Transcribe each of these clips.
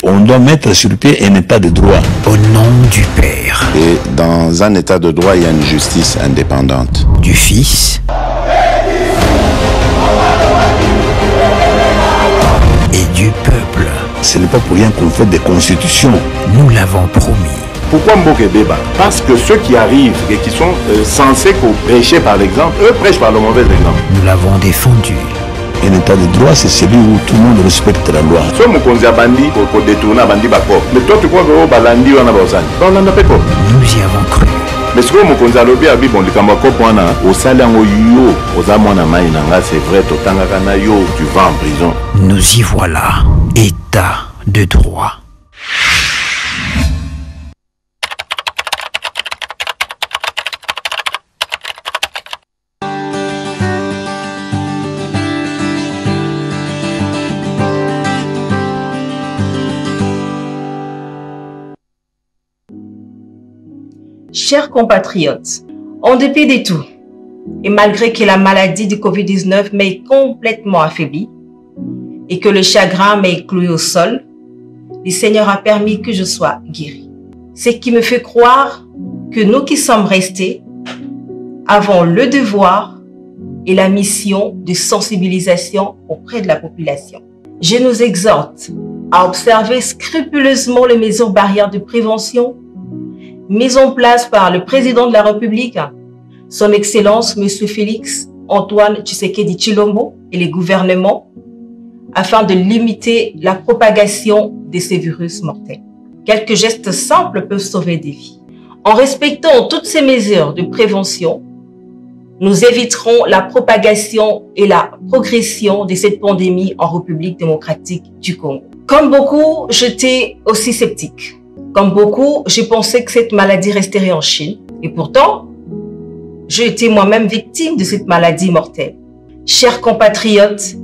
On doit mettre sur pied un état de droit. Au nom du Père. Et dans un état de droit, il y a une justice indépendante. Du Fils. Et du peuple. Ce n'est pas pour rien qu'on fait des constitutions. Nous l'avons promis. Pourquoi Mboké débat? Parce que ceux qui arrivent et qui sont censés prêcher par l'exemple, eux prêchent par le mauvais exemple. Nous l'avons défendu. Un état de droit, c'est celui où tout le monde respecte la loi. Soit Mokonzi a bandi pour détourner bandi bako. Mais toi tu crois que balandi on a besoin. Nous y avons cru. Mais ce que Mokonzi a lobby a dit bon le kambako poana au salango yo aux amona maïnanga c'est vrai totanga kana yo tu vas en prison. Nous y voilà. État de droit. Chers compatriotes, en dépit de tout, et malgré que la maladie du Covid-19 m'ait complètement affaibli et que le chagrin m'ait cloué au sol, le Seigneur a permis que je sois guéri. Ce qui me fait croire que nous qui sommes restés avons le devoir et la mission de sensibilisation auprès de la population. Je nous exhorte à observer scrupuleusement les mesures barrières de prévention mises en place par le président de la République, son Excellence M. Félix Antoine Tshisekedi Tshilombo et les gouvernements, afin de limiter la propagation de ces virus mortels. Quelques gestes simples peuvent sauver des vies. En respectant toutes ces mesures de prévention, nous éviterons la propagation et la progression de cette pandémie en République démocratique du Congo. Comme beaucoup, j'étais aussi sceptique. Comme beaucoup, j'ai pensé que cette maladie resterait en Chine. Et pourtant, j'ai été moi-même victime de cette maladie mortelle. Chers compatriotes,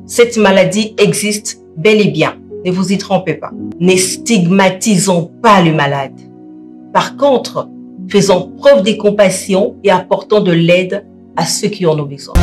cette maladie existe bel et bien. Ne vous y trompez pas. Ne stigmatisons pas le malade. Par contre, faisons preuve de compassion et apportons de l'aide à ceux qui en ont besoin.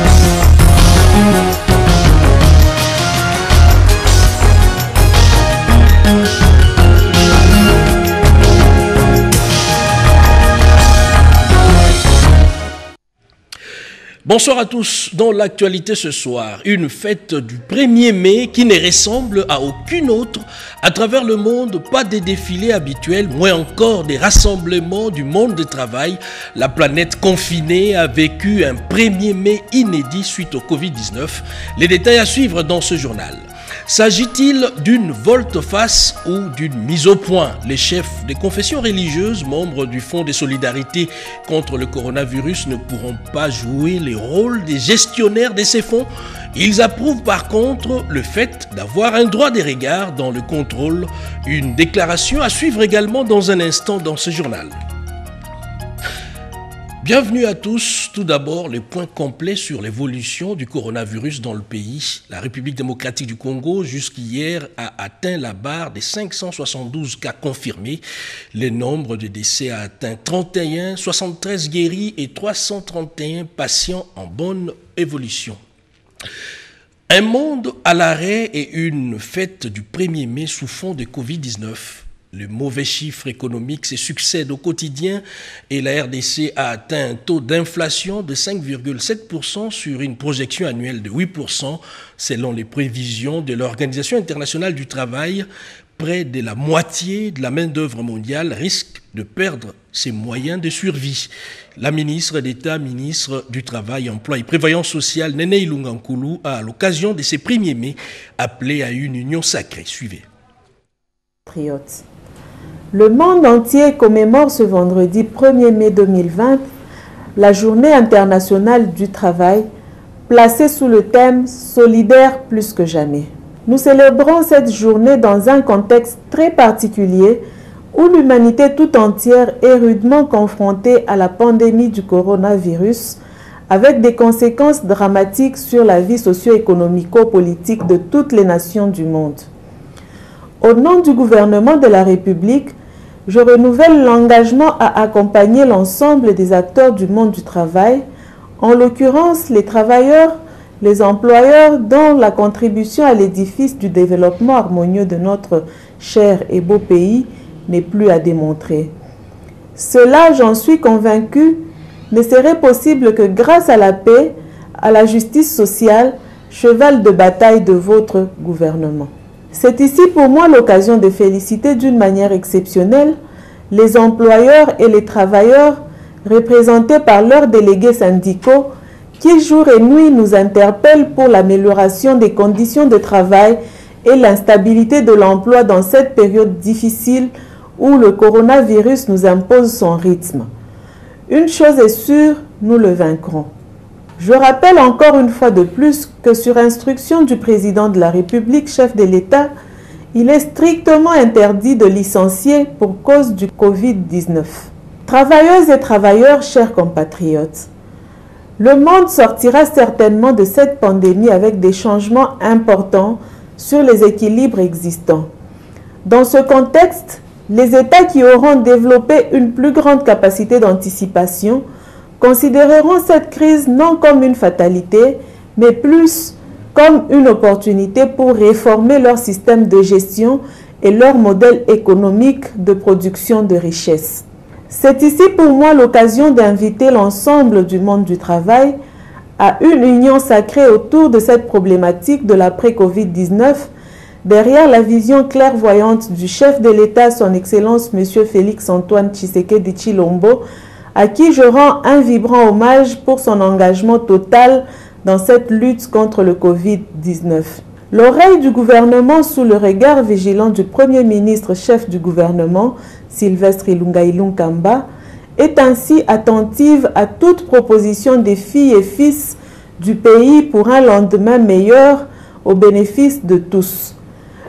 Bonsoir à tous. Dans l'actualité ce soir, une fête du 1er mai qui ne ressemble à aucune autre à travers le monde. Pas des défilés habituels, moins encore des rassemblements du monde du travail. La planète confinée a vécu un 1er mai inédit suite au Covid-19. Les détails à suivre dans ce journal. S'agit-il d'une volte-face ou d'une mise au point? Les chefs des confessions religieuses, membres du Fonds de solidarité contre le coronavirus, ne pourront pas jouer les rôles des gestionnaires de ces fonds. Ils approuvent par contre le fait d'avoir un droit de regard dans le contrôle. Une déclaration à suivre également dans un instant dans ce journal. Bienvenue à tous. Tout d'abord, les points complets sur l'évolution du coronavirus dans le pays. La République démocratique du Congo, jusqu'hier, a atteint la barre des 572 cas confirmés. Le nombre de décès a atteint 31, 73 guéris et 331 patients en bonne évolution. Un monde à l'arrêt et une fête du 1er mai sous fond de Covid-19. Les mauvais chiffres économiques se succèdent au quotidien et la RDC a atteint un taux d'inflation de 5,7% sur une projection annuelle de 8%, selon les prévisions de l'Organisation internationale du travail. Près de la moitié de la main-d'œuvre mondiale risque de perdre ses moyens de survie. La ministre d'État, ministre du Travail, Emploi et Prévoyance sociale, Néné Ilunga Nkoulou, a, à l'occasion de ces 1er mai, appelé à une union sacrée. Suivez. Le monde entier commémore ce vendredi 1er mai 2020 la Journée internationale du travail, placée sous le thème « Solidaire plus que jamais ». Nous célébrons cette journée dans un contexte très particulier où l'humanité tout entière est rudement confrontée à la pandémie du coronavirus, avec des conséquences dramatiques sur la vie socio-économico-politique de toutes les nations du monde. Au nom du gouvernement de la République, je renouvelle l'engagement à accompagner l'ensemble des acteurs du monde du travail, en l'occurrence les travailleurs, les employeurs dont la contribution à l'édifice du développement harmonieux de notre cher et beau pays n'est plus à démontrer. Cela, j'en suis convaincu, ne serait possible que grâce à la paix, à la justice sociale, cheval de bataille de votre gouvernement. C'est ici pour moi l'occasion de féliciter d'une manière exceptionnelle les employeurs et les travailleurs représentés par leurs délégués syndicaux qui jour et nuit nous interpellent pour l'amélioration des conditions de travail et l'instabilité de l'emploi dans cette période difficile où le coronavirus nous impose son rythme. Une chose est sûre, nous le vaincrons. Je rappelle encore une fois de plus que sur instruction du président de la République, chef de l'État, il est strictement interdit de licencier pour cause du Covid-19. Travailleuses et travailleurs, chers compatriotes, le monde sortira certainement de cette pandémie avec des changements importants sur les équilibres existants. Dans ce contexte, les États qui auront développé une plus grande capacité d'anticipation considéreront cette crise non comme une fatalité, mais plus comme une opportunité pour réformer leur système de gestion et leur modèle économique de production de richesses. C'est ici pour moi l'occasion d'inviter l'ensemble du monde du travail à une union sacrée autour de cette problématique de l'après-Covid-19, derrière la vision clairvoyante du chef de l'État, son Excellence M. Félix-Antoine Tshisekedi Tshilombo, à qui je rends un vibrant hommage pour son engagement total dans cette lutte contre le Covid-19. L'oreille du gouvernement sous le regard vigilant du Premier ministre chef du gouvernement, Sylvestre Ilunga Ilunkamba, est ainsi attentive à toute proposition des filles et fils du pays pour un lendemain meilleur au bénéfice de tous.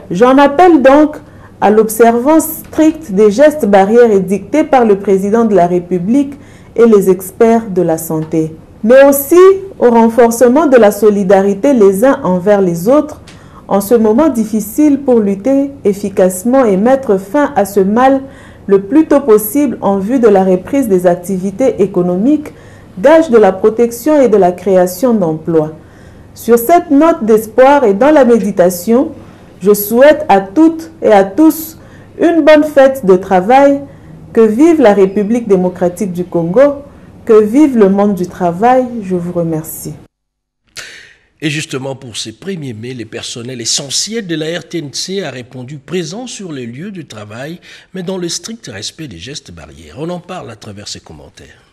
J'en appelle donc à l'observance stricte des gestes barrières édictés par le président de la République et les experts de la santé, mais aussi au renforcement de la solidarité les uns envers les autres en ce moment difficile pour lutter efficacement et mettre fin à ce mal le plus tôt possible en vue de la reprise des activités économiques, gage de la protection et de la création d'emplois. Sur cette note d'espoir et dans la méditation, je souhaite à toutes et à tous une bonne fête de travail. Que vive la République démocratique du Congo, que vive le monde du travail. Je vous remercie. Et justement, pour ces 1er mai, le personnel essentiel de la RTNC a répondu présent sur les lieux du travail, mais dans le strict respect des gestes barrières. On en parle à travers ces commentaires.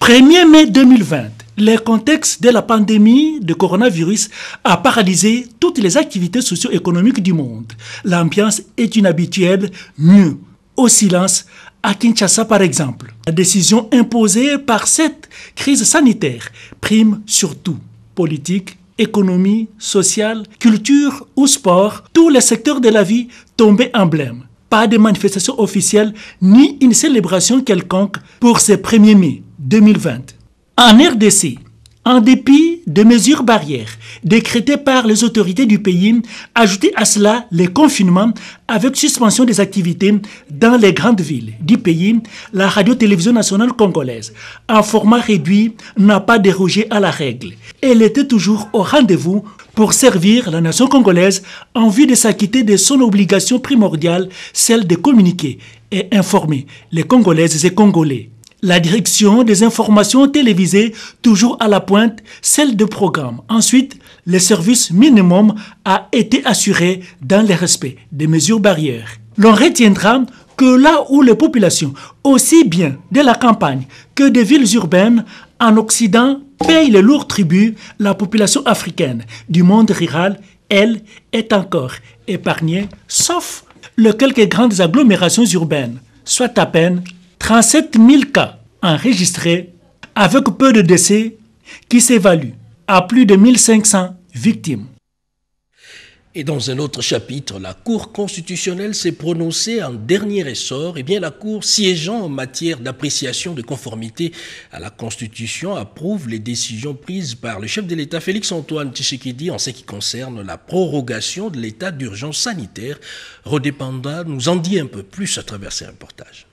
1er mai 2020, le contexte de la pandémie de coronavirus a paralysé toutes les activités socio-économiques du monde. L'ambiance est inhabituelle, mieux, au silence, à Kinshasa par exemple. La décision imposée par cette crise sanitaire prime sur tout. Politique, économie, sociale, culture ou sport, tous les secteurs de la vie tombaient en blême. Pas de manifestation officielle ni une célébration quelconque pour ce 1er mai 2020. En RDC, en dépit de mesures barrières décrétées par les autorités du pays, ajoutez à cela les confinements avec suspension des activités dans les grandes villes du pays, la radio-télévision nationale congolaise, en format réduit, n'a pas dérogé à la règle. Elle était toujours au rendez-vous pour servir la nation congolaise en vue de s'acquitter de son obligation primordiale, celle de communiquer et informer les Congolaises et Congolais. La direction des informations télévisées, toujours à la pointe, celle de programme. Ensuite, le service minimum a été assuré dans le respect des mesures barrières. L'on retiendra que là où les populations, aussi bien de la campagne que des villes urbaines, en Occident, payent le lourd tribut, la population africaine du monde rural, elle, est encore épargnée, sauf les quelques grandes agglomérations urbaines, soit à peine 37 000 cas enregistrés avec peu de décès qui s'évaluent à plus de 1500 victimes. Et dans un autre chapitre, la Cour constitutionnelle s'est prononcée en dernier ressort. Eh bien, la Cour siégeant en matière d'appréciation de conformité à la Constitution approuve les décisions prises par le chef de l'État Félix-Antoine Tshisekedi en ce qui concerne la prorogation de l'état d'urgence sanitaire. Rodépanda nous en dit un peu plus à travers ces reportages.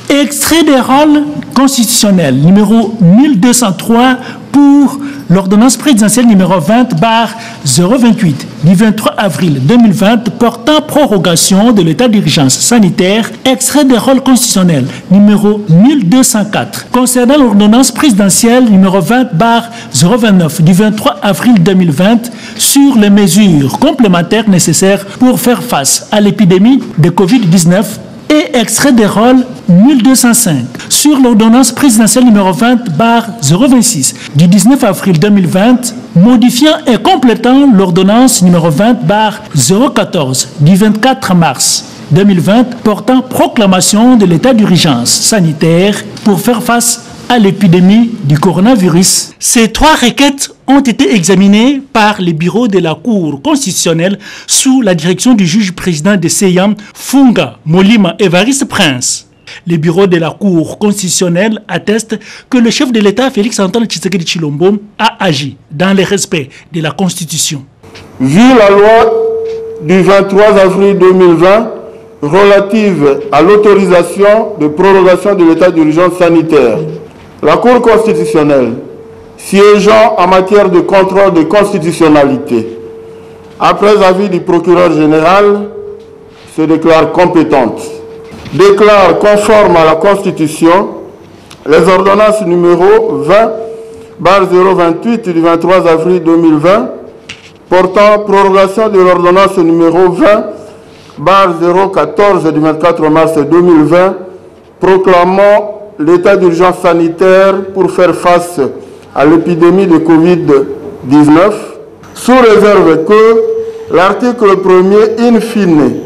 Extrait des rôles constitutionnels numéro 1203 pour pour l'ordonnance présidentielle numéro 20/028 du 23 avril 2020 portant prorogation de l'état d'urgence sanitaire, extrait des rôles constitutionnels numéro 1204 concernant l'ordonnance présidentielle numéro 20/029 du 23 avril 2020 sur les mesures complémentaires nécessaires pour faire face à l'épidémie de Covid-19 et extrait des rôles 1205 sur l'ordonnance présidentielle numéro 20/026 du 19 avril 2020 modifiant et complétant l'ordonnance numéro 20/014 du 24 mars 2020 portant proclamation de l'état d'urgence sanitaire pour faire face à l'épidémie du coronavirus. Ces 3 requêtes ont été examinées par les bureaux de la Cour constitutionnelle sous la direction du juge président de CEIAM, Funga Molima Évariste Prince. Les bureaux de la Cour constitutionnelle attestent que le chef de l'État, Félix-Antoine Tshisekedi Tshilombo, a agi dans le respect de la Constitution. Vu la loi du 23 avril 2020 relative à l'autorisation de prorogation de l'état d'urgence sanitaire, la Cour constitutionnelle, siégeant en matière de contrôle de constitutionnalité, après avis du procureur général, se déclare compétente. Déclare conforme à la Constitution les ordonnances numéro 20/028 du 23 avril 2020 portant prorogation de l'ordonnance numéro 20/014 du 24 mars 2020 proclamant l'état d'urgence sanitaire pour faire face à l'épidémie de Covid-19, sous réserve que l'article 1er in fine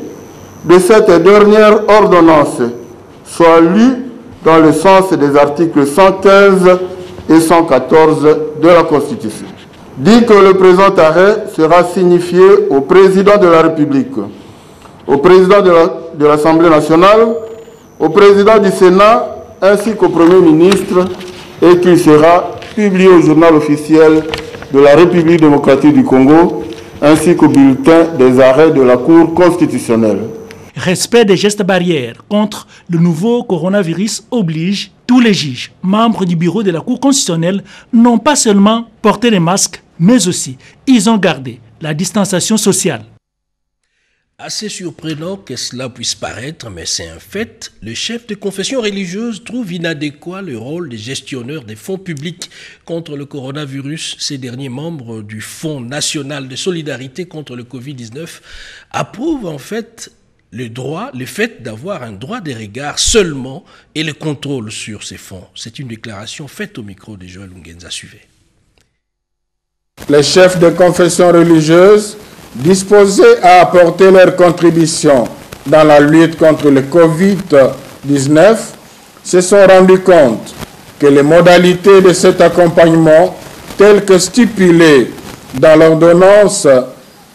de cette dernière ordonnance soit lu dans le sens des articles 115 et 114 de la Constitution. Dit que le présent arrêt sera signifié au président de la République, au président de l'Assemblée nationale, au président du Sénat, ainsi qu'au Premier ministre, et qu'il sera publié au journal officiel de la République démocratique du Congo, ainsi qu'au bulletin des arrêts de la Cour constitutionnelle. Respect des gestes barrières contre le nouveau coronavirus oblige tous les juges, membres du bureau de la Cour constitutionnelle, n'ont pas seulement porté les masques, mais aussi ils ont gardé la distanciation sociale. Assez surprenant que cela puisse paraître, mais c'est un fait, le chef de confession religieuse trouve inadéquat le rôle des gestionnaires des fonds publics contre le coronavirus. Ces derniers membres du Fonds national de solidarité contre le Covid-19 approuvent en fait le fait d'avoir un droit de regard seulement et le contrôle sur ces fonds. C'est une déclaration faite au micro de Joël Ungenza. Suivez. Les chefs de confession religieuse disposés à apporter leur contribution dans la lutte contre le Covid-19 se sont rendus compte que les modalités de cet accompagnement, telles que stipulées dans l'ordonnance,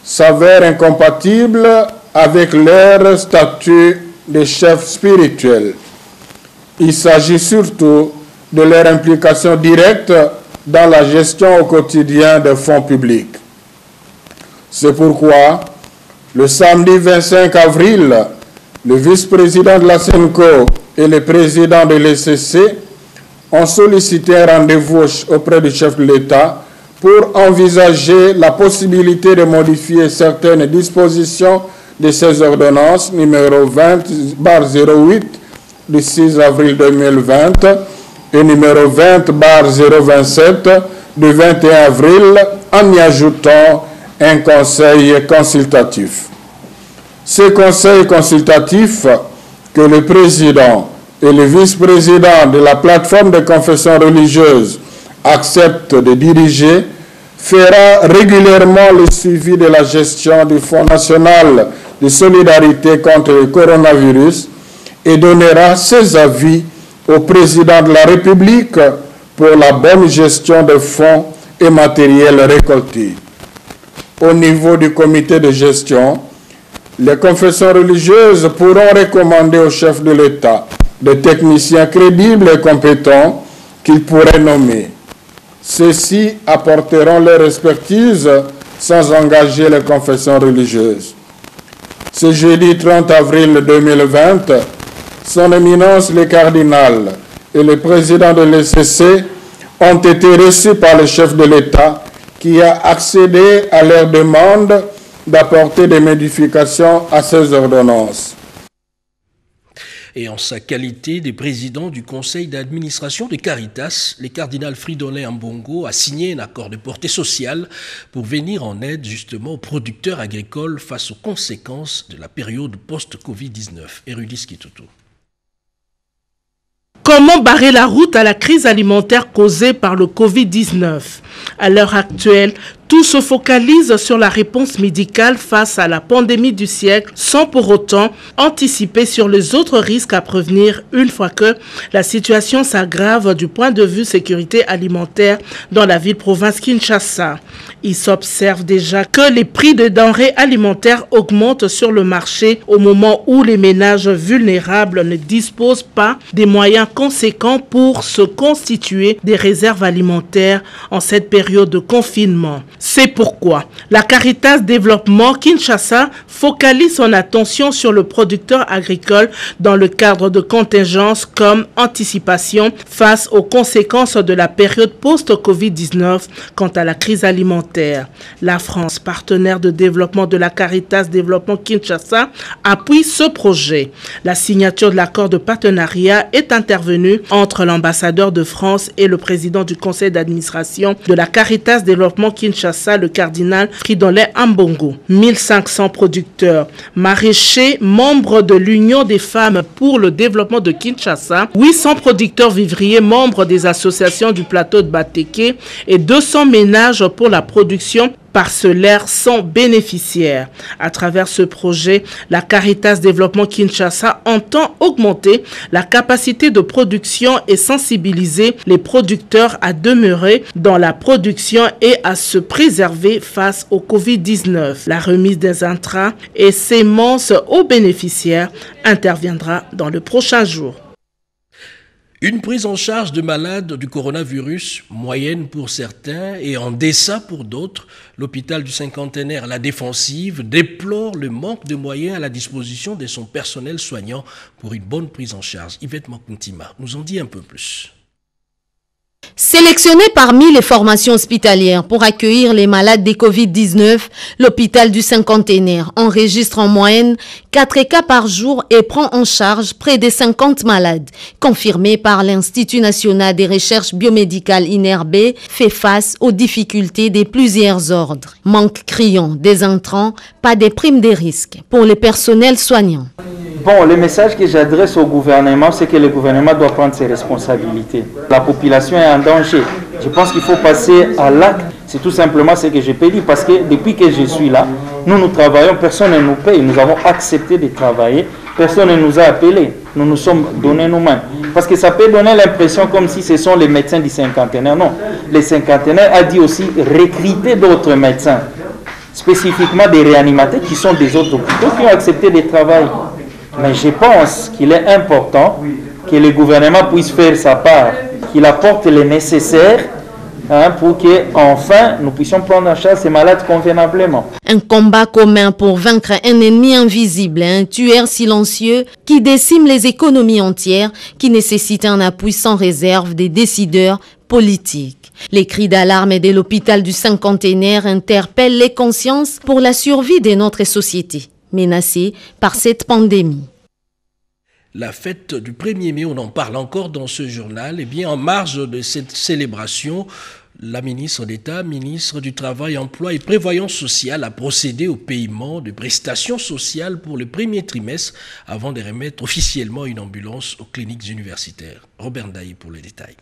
s'avèrent incompatibles avec leur statut de chef spirituel. Il s'agit surtout de leur implication directe dans la gestion au quotidien des fonds publics. C'est pourquoi, le samedi 25 avril, le vice-président de la SENCO et le président de l'ECC ont sollicité un rendez-vous auprès du chef de l'État pour envisager la possibilité de modifier certaines dispositions de ces ordonnances numéro 20/08 du 6 avril 2020 et numéro 20/027 du 21 avril en y ajoutant un conseil consultatif. Ce conseil consultatif que le président et le vice-président de la plateforme de confession religieuse acceptent de diriger fera régulièrement le suivi de la gestion du Fonds national de solidarité contre le coronavirus et donnera ses avis au président de la République pour la bonne gestion des fonds et matériels récoltés. Au niveau du comité de gestion, les confessions religieuses pourront recommander au chef de l'État des techniciens crédibles et compétents qu'il pourrait nommer. Ceux-ci apporteront leur expertise sans engager les confessions religieuses. Ce jeudi 30 avril 2020, son éminence le cardinal et le président de l'ECC ont été reçus par le chef de l'État qui a accédé à leur demande d'apporter des modifications à ces ordonnances. Et en sa qualité de président du conseil d'administration de Caritas, le cardinal Fridolin Ambongo a signé un accord de portée sociale pour venir en aide justement aux producteurs agricoles face aux conséquences de la période post-Covid-19. Érudis Kitutu. Comment barrer la route à la crise alimentaire causée par le Covid-19? À l'heure actuelle, tout se focalise sur la réponse médicale face à la pandémie du siècle, sans pour autant anticiper sur les autres risques à prévenir une fois que la situation s'aggrave du point de vue sécurité alimentaire dans la ville-province Kinshasa. Il s'observe déjà que les prix des denrées alimentaires augmentent sur le marché au moment où les ménages vulnérables ne disposent pas des moyens conséquents pour se constituer des réserves alimentaires en cette période de confinement. C'est pourquoi la Caritas Développement Kinshasa focalise son attention sur le producteur agricole dans le cadre de contingences comme anticipation face aux conséquences de la période post-Covid-19 quant à la crise alimentaire. La France, partenaire de développement de la Caritas Développement Kinshasa, appuie ce projet. La signature de l'accord de partenariat est intervenue entre l'ambassadeur de France et le président du conseil d'administration de la Caritas Développement Kinshasa, le cardinal Fridolin Ambongo. 1500 producteurs, maraîchers, membres de l'Union des femmes pour le développement de Kinshasa, 800 producteurs vivriers, membres des associations du plateau de Bateke et 200 ménages pour la production parcellaires sont bénéficiaires. À travers ce projet, la Caritas Développement Kinshasa entend augmenter la capacité de production et sensibiliser les producteurs à demeurer dans la production et à se préserver face au Covid-19. La remise des intrants et semences aux bénéficiaires interviendra dans le prochain jour. Une prise en charge de malades du coronavirus, moyenne pour certains et en deçà pour d'autres, l'hôpital du cinquantenaire La Défensive déplore le manque de moyens à la disposition de son personnel soignant pour une bonne prise en charge. Yvette Makuntima nous en dit un peu plus. Sélectionné parmi les formations hospitalières pour accueillir les malades des Covid-19, l'hôpital du cinquantenaire enregistre en moyenne 4 cas par jour et prend en charge près de 50 malades. Confirmé par l'Institut national des recherches biomédicales INRB, fait face aux difficultés de plusieurs ordres. Manque criant des intrants, pas de primes de risque pour les personnels soignants. Bon, le message que j'adresse au gouvernement, c'est que le gouvernement doit prendre ses responsabilités. La population est en danger. Je pense qu'il faut passer à l'acte. C'est tout simplement ce que je peux dire, parce que depuis que je suis là, nous travaillons, personne ne nous paye. Nous avons accepté de travailler, personne ne nous a appelés. Nous nous sommes donnés nous-mêmes. Parce que ça peut donner l'impression comme si ce sont les médecins du cinquantenaire. Non, le cinquantenaire a dit aussi recruter d'autres médecins, spécifiquement des réanimateurs qui sont des autres hôpitaux qui ont accepté de travailler. Mais je pense qu'il est important que le gouvernement puisse faire sa part, qu'il apporte le nécessaire pour que enfin nous puissions prendre en charge ces malades convenablement. Un combat commun pour vaincre un ennemi invisible, un tueur silencieux qui décime les économies entières, qui nécessite un appui sans réserve des décideurs politiques. Les cris d'alarme de l'hôpital du cinquantenaire interpellent les consciences pour la survie de notre société, menacée par cette pandémie. La fête du 1er mai, on en parle encore dans ce journal. Eh bien, en marge de cette célébration, la ministre d'État, ministre du Travail, Emploi et Prévoyance sociale a procédé au paiement de prestations sociales pour le premier trimestre avant de remettre officiellement une ambulance aux cliniques universitaires. Robert Ndaï pour les détails.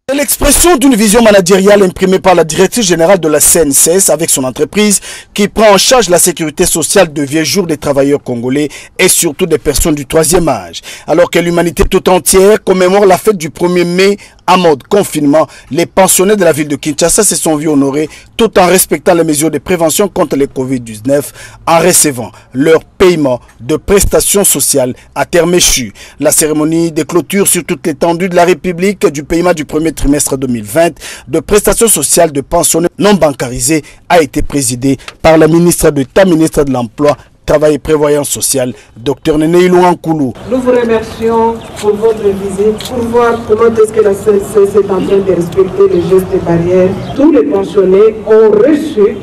C'est l'expression d'une vision managériale imprimée par la directrice générale de la CNCS avec son entreprise qui prend en charge la sécurité sociale de vieux jours des travailleurs congolais et surtout des personnes du 3e âge. Alors que l'humanité tout entière commémore la fête du 1er mai en mode confinement, les pensionnés de la ville de Kinshasa se sont vus honorer tout en respectant les mesures de prévention contre le Covid-19 en recevant leur paiement de prestations sociales à terme échu. La cérémonie de clôture sur toute l'étendue de la République du paiement du premier trimestre 2020 de prestations sociales de pensionnés non bancarisés a été présidée par la ministre d'État, ministre de l'Emploi Travail et Prévoyance Sociale, Dr Néné Ilouankoulou. Nous vous remercions pour votre visite, pour voir comment est-ce que la CNCS est en train de respecter les gestes barrières. Tous les pensionnés ont reçu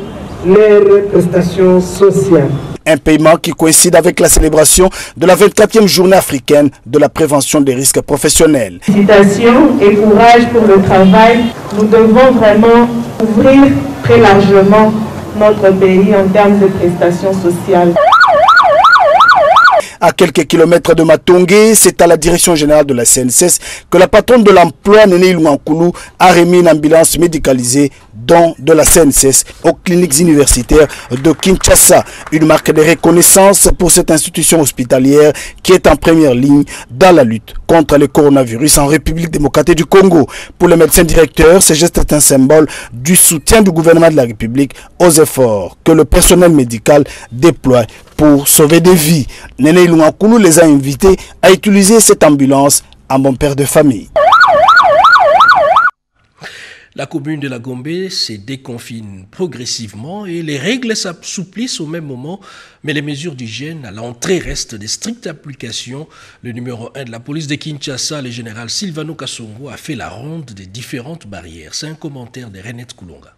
leurs prestations sociales. Un paiement qui coïncide avec la célébration de la 24e journée africaine de la prévention des risques professionnels. Félicitations et courage pour le travail. Nous devons vraiment ouvrir très largement notre pays en termes de prestations sociales. À quelques kilomètres de Matongé, c'est à la direction générale de la CNCS que la patronne de l'emploi, Néné Ilouankoulou, a remis une ambulance médicalisée don de la CNCS aux cliniques universitaires de Kinshasa. Une marque de reconnaissance pour cette institution hospitalière qui est en première ligne dans la lutte contre le coronavirus en République démocratique du Congo. Pour le médecin directeur, ce geste est un symbole du soutien du gouvernement de la République aux efforts que le personnel médical déploie pour sauver des vies. Néné Ilouankoulou les a invités à utiliser cette ambulance en bon père de famille. La commune de la Gombe se déconfine progressivement et les règles s'assouplissent au même moment, mais les mesures d'hygiène à l'entrée restent de strictes applications. Le numéro 1 de la police de Kinshasa, le général Silvano Kasongo, a fait la ronde des différentes barrières. C'est un commentaire de Renette Koulonga.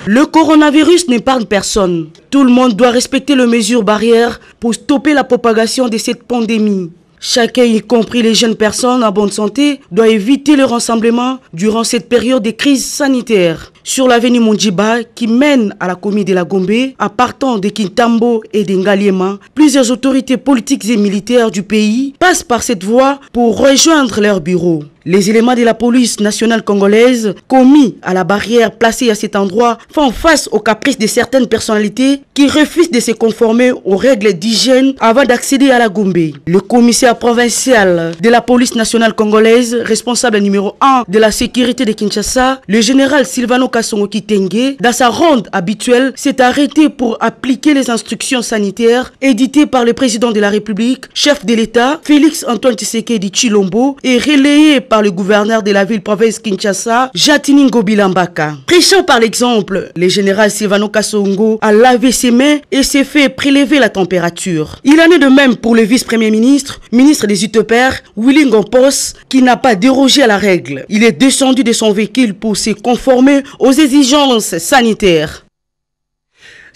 Le coronavirus n'épargne personne. Tout le monde doit respecter les mesures barrières pour stopper la propagation de cette pandémie. Chacun, y compris les jeunes personnes en bonne santé, doit éviter le rassemblement durant cette période de crise sanitaire. Sur l'avenue Mondjiba, qui mène à la commune de la Gombe, à partant de Kintambo et d'Engaliema, plusieurs autorités politiques et militaires du pays passent par cette voie pour rejoindre leur bureau. Les éléments de la police nationale congolaise, commis à la barrière placée à cet endroit, font face aux caprices de certaines personnalités qui refusent de se conformer aux règles d'hygiène avant d'accéder à la Gombe. Le commissaire provincial de la police nationale congolaise, responsable numéro 1 de la sécurité de Kinshasa, le général Silvano Kasongo Kitenge, dans sa ronde habituelle, s'est arrêté pour appliquer les instructions sanitaires éditées par le président de la République, chef de l'État, Félix Antoine Tshisekedi Tshilombo, et relayées par le gouverneur de la ville-province Kinshasa, Jatiningo Bilambaka. Prêchant par l'exemple, le général Silvano Kasongo a lavé ses mains et s'est fait prélever la température. Il en est de même pour le vice-premier ministre, ministre des UTPR, Willy Ngompos, qui n'a pas dérogé à la règle. Il est descendu de son véhicule pour se conformer aux exigences sanitaires.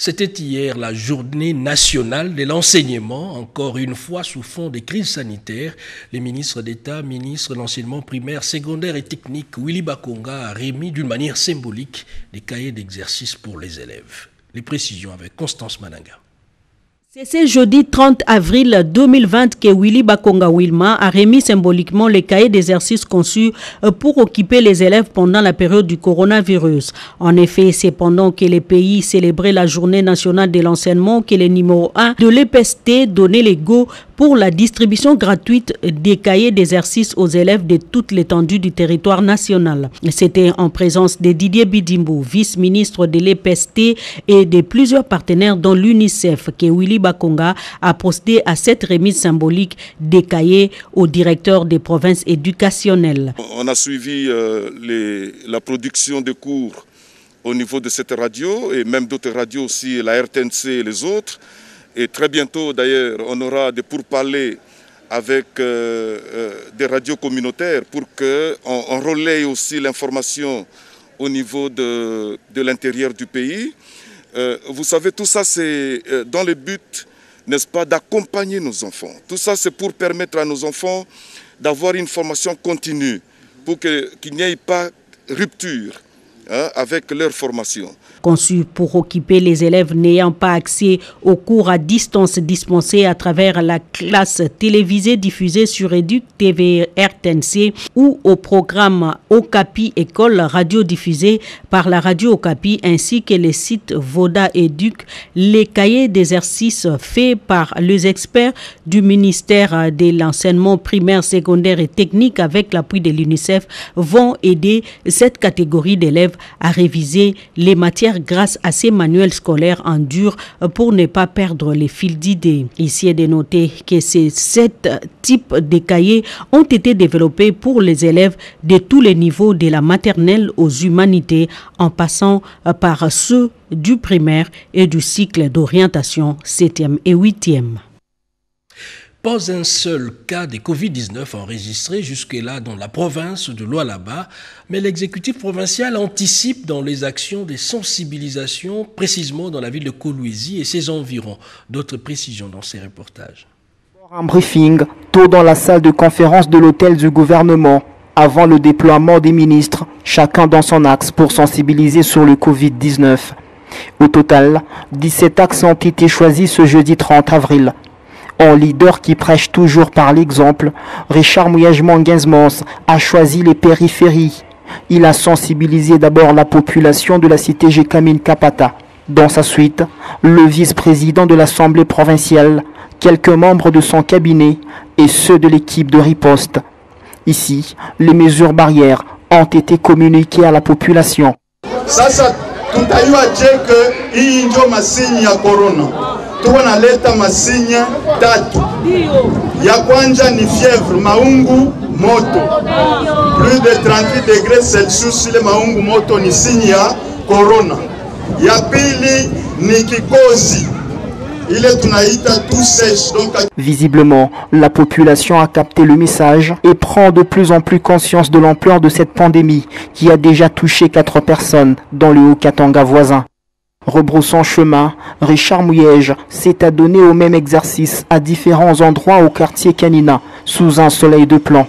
C'était hier la journée nationale de l'enseignement, encore une fois sous fond des crises sanitaires. Les ministres d'État, ministres de l'enseignement primaire, secondaire et technique, Willy Bakonga a remis d'une manière symbolique des cahiers d'exercice pour les élèves. Les précisions avec Constance Mananga. C'est ce jeudi 30 avril 2020 que Willy Bakonga Wilma a remis symboliquement les cahiers d'exercice conçus pour occuper les élèves pendant la période du coronavirus. En effet, c'est pendant que les pays célébraient la journée nationale de l'enseignement que le numéro 1 de l'EPST donnait les go pour la distribution gratuite des cahiers d'exercice aux élèves de toute l'étendue du territoire national. C'était en présence de Didier Bidimbo, vice-ministre de l'EPST et de plusieurs partenaires dont l'UNICEF que Willy Bakonga a procédé à cette remise symbolique des cahiers au directeur des provinces éducationnelles. On a suivi la production de cours au niveau de cette radio et même d'autres radios aussi, la RTNC et les autres. Et très bientôt, d'ailleurs, on aura des pourparlers avec des radios communautaires pour qu'on relaye aussi l'information au niveau de l'intérieur du pays. Vous savez, tout ça, c'est dans le but, n'est-ce pas, d'accompagner nos enfants. Tout ça, c'est pour permettre à nos enfants d'avoir une formation continue, pour qu'il n'y ait pas rupture avec leur formation. Conçu pour occuper les élèves n'ayant pas accès aux cours à distance dispensés à travers la classe télévisée diffusée sur Éduc TV RTNC ou au programme Okapi École radio diffusé par la radio Okapi ainsi que les sites Voda Éduc, les cahiers d'exercice faits par les experts du ministère de l'enseignement primaire, secondaire et technique avec l'appui de l'UNICEF vont aider cette catégorie d'élèves à réviser les matières grâce à ces manuels scolaires en dur pour ne pas perdre les fils d'idées. Ici est de noter que ces 7 types de cahiers ont été développés pour les élèves de tous les niveaux de la maternelle aux humanités en passant par ceux du primaire et du cycle d'orientation 7e et 8e. Pas un seul cas de Covid-19 enregistré jusque-là dans la province de Lualaba, mais l'exécutif provincial anticipe dans les actions de sensibilisation, précisément dans la ville de Kolwezi et ses environs. D'autres précisions dans ces reportages. Un briefing tôt dans la salle de conférence de l'hôtel du gouvernement, avant le déploiement des ministres, chacun dans son axe pour sensibiliser sur le Covid-19. Au total, 17 axes ont été choisis ce jeudi 30 avril. En leader qui prêche toujours par l'exemple, Richard Mouyej-Manguenzmans a choisi les périphéries. Il a sensibilisé d'abord la population de la cité Jekamine Kapata. Dans sa suite, le vice-président de l'Assemblée provinciale, quelques membres de son cabinet et ceux de l'équipe de riposte. Ici, les mesures barrières ont été communiquées à la population. Sasa tutayua que hii ndio masini ya corona. Tunaleta masinya 3. Ya kwanza ni fièvre, maungu, moto. Plus de 38 degrés Celsius ile maungu moto ni signe ya corona. Ya pili ni kikozi. Visiblement, la population a capté le message et prend de plus en plus conscience de l'ampleur de cette pandémie qui a déjà touché 4 personnes dans le Haut-Katanga voisin. Rebroussant chemin, Richard Mouyej s'est adonné au même exercice à différents endroits au quartier Kanina, sous un soleil de plomb.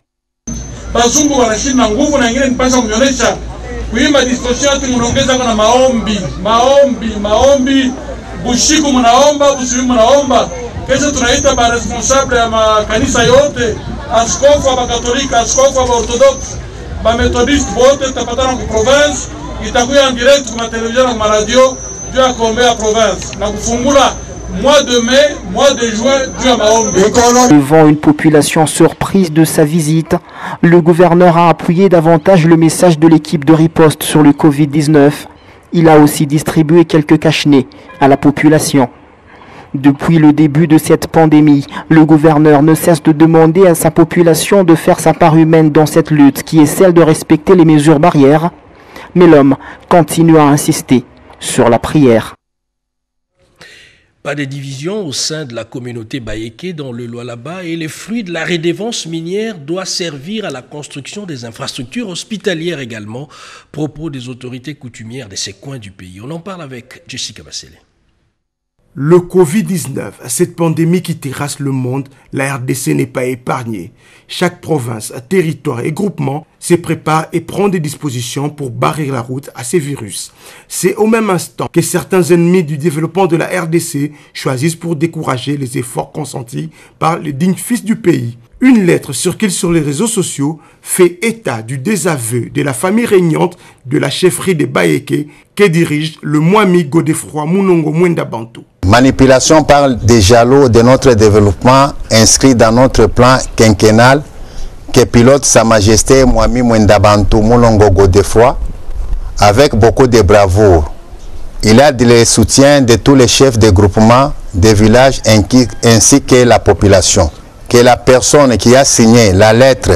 Bushiku munaomba, busiku munaomba. Kesho tunaita ba responsable ya makanisa yote, askofu wa Katolika, askofu wa Orthodox, ba Methodist wote tutapatana ku province, itakuwa en direct kwa television na radio, juu ya kuombea province na kufungula mois de mai, mois de juin, juu ya maombi. Devant une population surprise de sa visite, le gouverneur a appuyé davantage le message de l'équipe de riposte sur le Covid-19. Il a aussi distribué quelques cache-nez à la population. Depuis le début de cette pandémie, le gouverneur ne cesse de demander à sa population de faire sa part humaine dans cette lutte qui est celle de respecter les mesures barrières. Mais l'homme continue à insister sur la prière. Pas de division au sein de la communauté Bayéké dans le Lualaba et les fruits de la redevance minière doivent servir à la construction des infrastructures hospitalières également, propos des autorités coutumières de ces coins du pays. On en parle avec Jessica Bassele. Le Covid-19, cette pandémie qui terrasse le monde, la RDC n'est pas épargnée. Chaque province, territoire et groupement se prépare et prend des dispositions pour barrer la route à ces virus. C'est au même instant que certains ennemis du développement de la RDC choisissent pour décourager les efforts consentis par les dignes fils du pays. Une lettre circule sur les réseaux sociaux fait état du désaveu de la famille régnante de la chefferie de Bayéké que dirige le Mwami Godefroy Munongo Mwenda Bantu. Manipulation par des jaloux de notre développement inscrit dans notre plan quinquennal que pilote Sa Majesté Mwami Mwenda Bantu Munongo Godefroy avec beaucoup de bravoure. Il a le soutien de tous les chefs de groupement des villages ainsi que la population. Que la personne qui a signé la lettre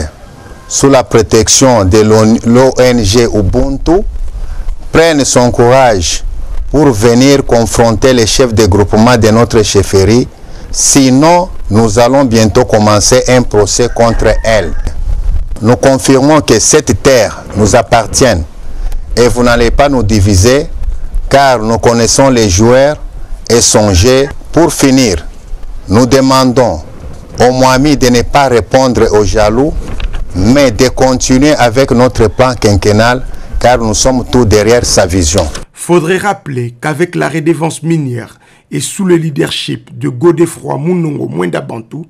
sous la protection de l'ONG Ubuntu prenne son courage pour venir confronter les chefs de groupement de notre chefferie. Sinon, nous allons bientôt commencer un procès contre elle. Nous confirmons que cette terre nous appartient et vous n'allez pas nous diviser car nous connaissons les joueurs et songez. Pour finir, nous demandons au Mwami de ne pas répondre aux jaloux, mais de continuer avec notre plan quinquennal, car nous sommes tous derrière sa vision. Faudrait rappeler qu'avec la redevance minière et sous le leadership de Godefroy Munongo Mwenda Bantu,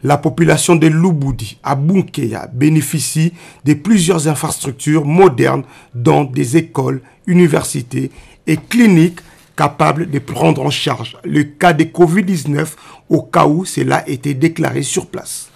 la population de Lubudi à Bunkeya bénéficie de plusieurs infrastructures modernes dont des écoles, universités et cliniques capables de prendre en charge le cas de Covid-19 au cas où cela était déclaré sur place.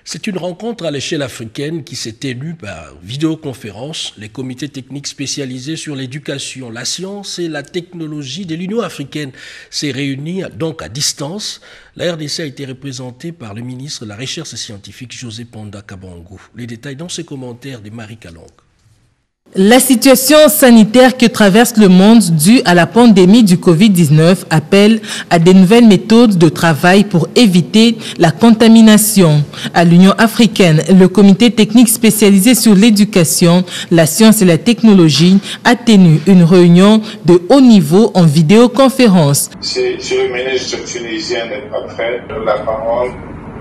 C'est une rencontre à l'échelle africaine qui s'est tenue par vidéoconférence. Les comités techniques spécialisés sur l'éducation, la science et la technologie de l'Union africaine s'est réunis donc à distance. La RDC a été représentée par le ministre de la Recherche scientifique José Ponda Kabangu. Les détails dans ses commentaires de Marie Kalong. La situation sanitaire que traverse le monde due à la pandémie du Covid-19 appelle à de nouvelles méthodes de travail pour éviter la contamination. À l'Union africaine, le comité technique spécialisé sur l'éducation, la science et la technologie a tenu une réunion de haut niveau en vidéoconférence. Si le ministre tunisien n'est pas prêt, la parole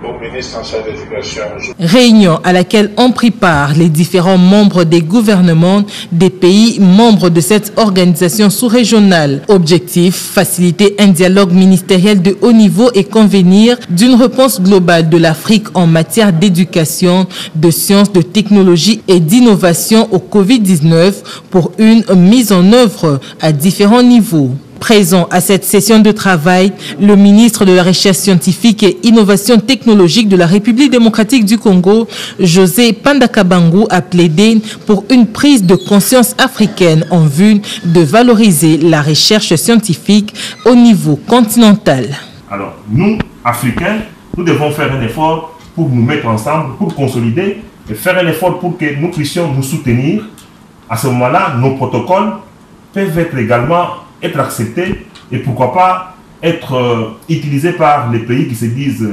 au ministre en charge de l'éducation. Réunion à laquelle ont pris part les différents membres des gouvernements des pays membres de cette organisation sous-régionale. Objectif, faciliter un dialogue ministériel de haut niveau et convenir d'une réponse globale de l'Afrique en matière d'éducation, de sciences, de technologie et d'innovation au Covid-19 pour une mise en œuvre à différents niveaux. Présent à cette session de travail, le ministre de la Recherche scientifique et innovation technologique de la République démocratique du Congo, José Ponda Kabangu, a plaidé pour une prise de conscience africaine en vue de valoriser la recherche scientifique au niveau continental. Alors, nous, Africains, nous devons faire un effort pour nous mettre ensemble, pour consolider et faire un effort pour que nous puissions nous soutenir. À ce moment-là, nos protocoles peuvent être également être accepté et pourquoi pas être utilisé par les pays qui se disent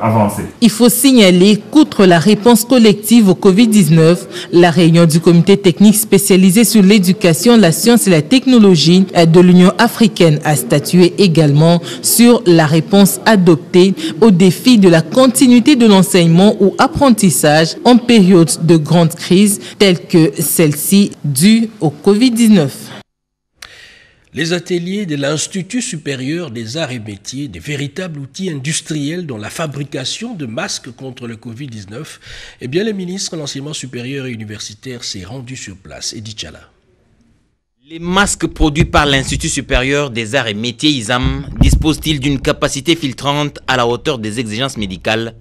avancés. Il faut signaler qu'outre la réponse collective au Covid-19, la réunion du comité technique spécialisé sur l'éducation, la science et la technologie de l'Union africaine a statué également sur la réponse adoptée au défi de la continuité de l'enseignement ou apprentissage en période de grande crise telle que celle-ci due au Covid-19. Les ateliers de l'Institut supérieur des arts et métiers, des véritables outils industriels dans la fabrication de masques contre le Covid-19, eh bien, le ministre de l'Enseignement supérieur et universitaire s'est rendu sur place. Edith Chala. Les masques produits par l'Institut supérieur des arts et métiers ISAM disposent-ils d'une capacité filtrante à la hauteur des exigences médicales?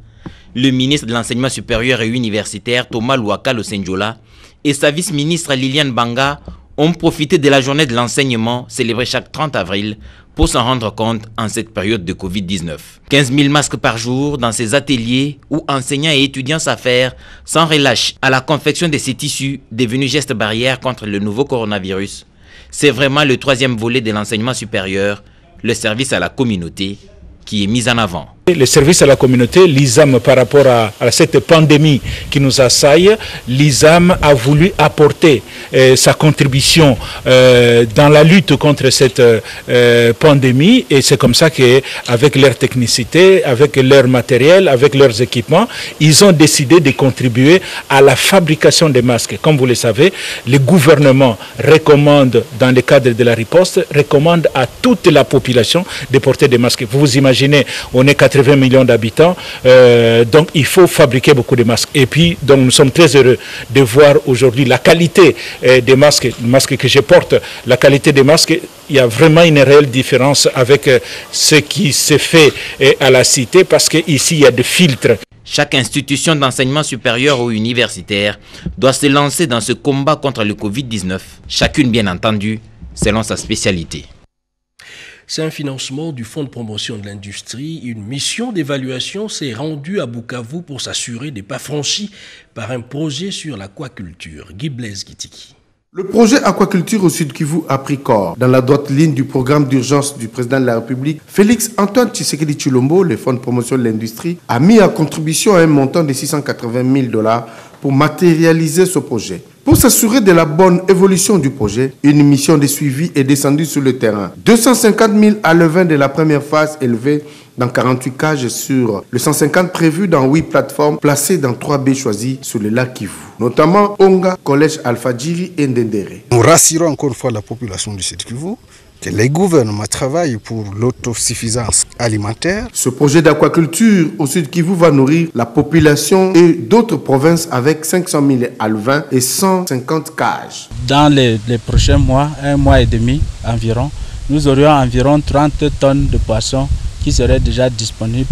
Le ministre de l'Enseignement supérieur et universitaire Thomas Louaka Losenjola et sa vice-ministre Liliane Banga ont profité de la journée de l'enseignement célébrée chaque 30 avril pour s'en rendre compte en cette période de Covid-19. 15 000 masques par jour dans ces ateliers où enseignants et étudiants s'affairent sans relâche à la confection de ces tissus devenus gestes barrières contre le nouveau coronavirus. C'est vraiment le troisième volet de l'enseignement supérieur, le service à la communauté, qui est mis en avant. Le service à la communauté, l'ISAM, par rapport à cette pandémie qui nous assaille, l'ISAM a voulu apporter sa contribution dans la lutte contre cette pandémie, et c'est comme ça qu'avec leur technicité, avec leur matériel, avec leurs équipements, ils ont décidé de contribuer à la fabrication des masques. Comme vous le savez, le gouvernement recommande, dans le cadre de la riposte, recommande à toute la population de porter des masques. Vous vous imaginez, on est 80 millions d'habitants, donc il faut fabriquer beaucoup de masques. Et puis, donc, nous sommes très heureux de voir aujourd'hui la qualité des masques, les masques que je porte, la qualité des masques. Il y a vraiment une réelle différence avec ce qui se fait à la cité, parce qu'ici, il y a des filtres. Chaque institution d'enseignement supérieur ou universitaire doit se lancer dans ce combat contre le Covid-19, chacune bien entendu, selon sa spécialité. C'est un financement du Fonds de promotion de l'industrie. Une mission d'évaluation s'est rendue à Bukavu pour s'assurer des pas franchis par un projet sur l'aquaculture. Guy Blaise Gitiki. Le projet aquaculture au Sud Kivu a pris corps. Dans la droite ligne du programme d'urgence du président de la République, Félix Antoine Tshisekedi Tshilombo, le Fonds de promotion de l'industrie, a mis à contribution un montant de $680 000 pour matérialiser ce projet. Pour s'assurer de la bonne évolution du projet, une mission de suivi est descendue sur le terrain. 250 000 alevins de la première phase élevés dans 48 cages sur le 150 prévus dans 8 plateformes placées dans 3 baies choisies sur le lac Kivu, notamment Onga, Collège Alfadjiri et Ndendere. Nous rassurons encore une fois la population du Sud Kivu que les gouvernements travaillent pour l'autosuffisance alimentaire. Ce projet d'aquaculture au Sud Kivu va nourrir la population et d'autres provinces avec 500 000 alevins et 150 cages. Dans les prochains mois, 1 mois et demi environ, nous aurions environ 30 tonnes de poissons qui serait déjà disponible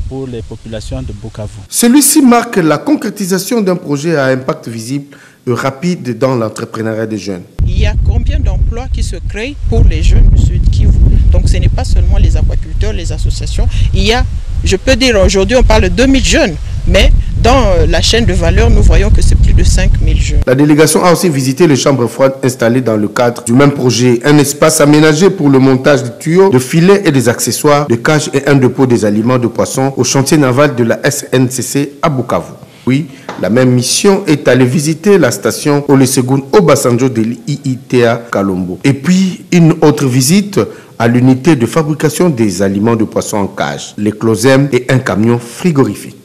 pour les populations de Bukavu. Celui-ci marque la concrétisation d'un projet à impact visible et rapide dans l'entrepreneuriat des jeunes. Il y a combien d'emplois qui se créent pour les jeunes du Sud Kivu? Donc ce n'est pas seulement les aquaculteurs, les associations. Il y a, je peux dire aujourd'hui on parle de 2000 jeunes, mais dans la chaîne de valeur, nous voyons que c'est plus de 5000 jeunes. La délégation a aussi visité les chambres froides installées dans le cadre du même projet. Un espace aménagé pour le montage de tuyaux, de filets et des accessoires, de cages et un dépôt des aliments de poissons au chantier naval de la SNCC à Bukavu. Oui, la même mission est allée visiter la station Olusegun Obasanjo de l'IITA Kalombo. Et puis, une autre visite à l'unité de fabrication des aliments de poissons en cage, l'éclosème et un camion frigorifique.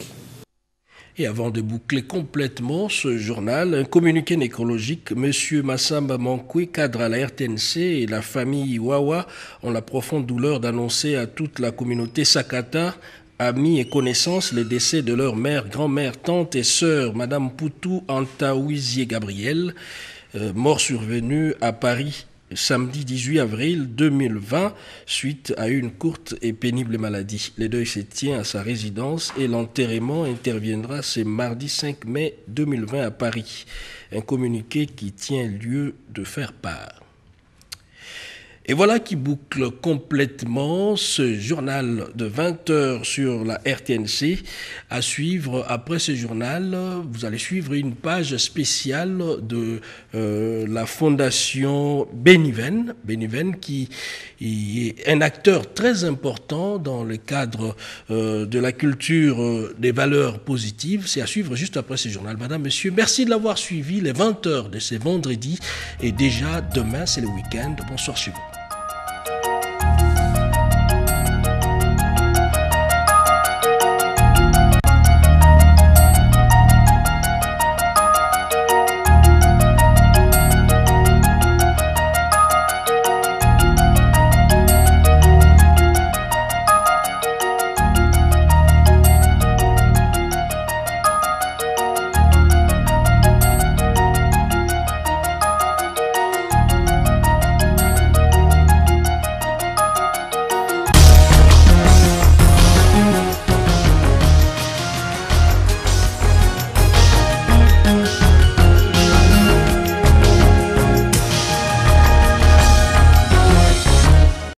Et avant de boucler complètement ce journal, un communiqué nécrologique, M. Massamba Mankwe, cadre à la RTNC, et la famille Wawa ont la profonde douleur d'annoncer à toute la communauté Sakata, amis et connaissances, le décès de leur mère, grand-mère, tante et sœur, Madame Poutou Antaouizier Gabriel, mort survenue à Paris samedi 18 avril 2020 suite à une courte et pénible maladie. Le deuil se tient à sa résidence et l'enterrement interviendra ce mardi 5 mai 2020 à Paris. Un communiqué qui tient lieu de faire part. Et voilà qui boucle complètement ce journal de 20h sur la RTNC. À suivre, après ce journal, vous allez suivre une page spéciale de la fondation Beniven qui est un acteur très important dans le cadre de la culture des valeurs positives. C'est à suivre juste après ce journal. Madame, monsieur, merci de l'avoir suivi, les 20h de ce vendredi. Et déjà, demain, c'est le week-end. Bonsoir chez vous.